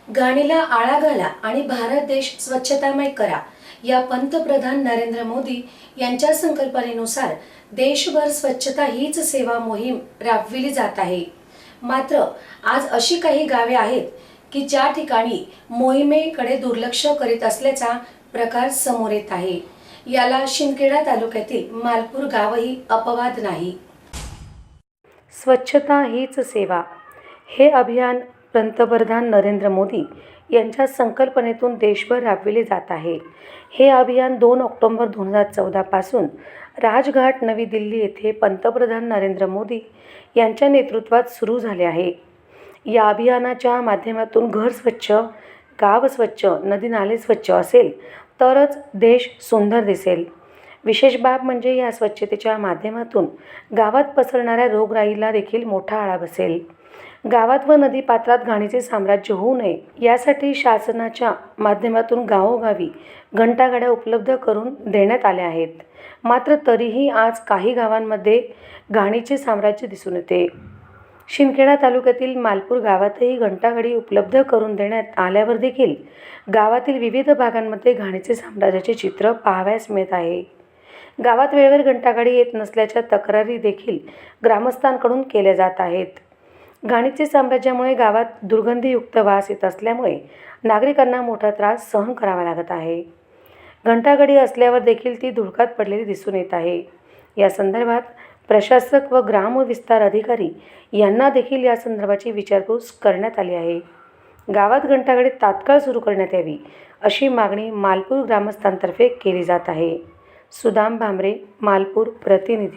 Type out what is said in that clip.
घाणीला आळा घाला आणि भारत देश स्वच्छतामय करा या पंतप्रधान नरेंद्र मोदी यांच्या संकल्पनेनुसार देशभर स्वच्छता हीच सेवा मोहीम राबविली जात आहे। मात्र आज अशी काही गावे आहेत की ज्या ठिकाणी मोहिमेकडे दुर्लक्ष करीत असल्याचा प्रकार समोर येत आहे। याला शिंदखेडा तालुक्यातील मालपूर गावही अपवाद नाही। स्वच्छता हीच सेवा हे अभियान पंतप्रधान नरेंद्र मोदी यांच्या संकल्पनेतून देशभर राबविले जात आहे। हे अभियान 2 ऑक्टोबर 2014 पासून राजघाट नवी दिल्ली येथे पंतप्रधान नरेंद्र मोदी यांच्या नेतृत्वात सुरू झाले आहे। या अभियानाच्या माध्यमातून घर स्वच्छ, गाव स्वच्छ, नदी नाले स्वच्छ असेल तरच देश सुंदर दिसेल। विशेष बाब म्हणजे या स्वच्छतेच्या माध्यमातून गावात पसरणाऱ्या रोगराईला देखील मोठा आळा बसेल। गावात व नदी पात्रात घाणीचे साम्राज्य होऊ नये यासाठी शासनाच्या माध्यमातून गावोगावी घंटागाड्या उपलब्ध करून देण्यात आल्या आहेत। मात्र तरीही आज काही गावांमध्ये घाणीचे साम्राज्य दिसून येते। शिंदखेडा तालुक्यातील मालपूर गावातही घंटागाडी उपलब्ध करून देण्यात आल्यावर देखील गावातील विविध भागांमध्ये घाणीचे साम्राज्याचे चित्र पाहावयास मिळत आहे। गावात वेळेवर घंटागाडी येत नसल्याच्या तक्रारी देखील ग्रामस्थांकडून केल्या जात आहेत। घाणीचे साम्राज्यामुळे गावात दुर्गंधीयुक्त वास येत असल्यामुळे नागरिकांना मोठा त्रास सहन करावा लागत आहे। घंटागाडी असल्यावर देखील ती धुळकात पडलेली दिसून येत आहे। या संदर्भात प्रशासक व ग्रामविस्तार अधिकारी यांना देखील या संदर्भाची विचारपूस करण्यात आली आहे। गावात घंटागाडी तात्काळ सुरू करण्यात यावी अशी मागणी मालपूर ग्रामस्थांतर्फे केली जात आहे। सुदाम भामरे, मालपूर प्रतिनिधी।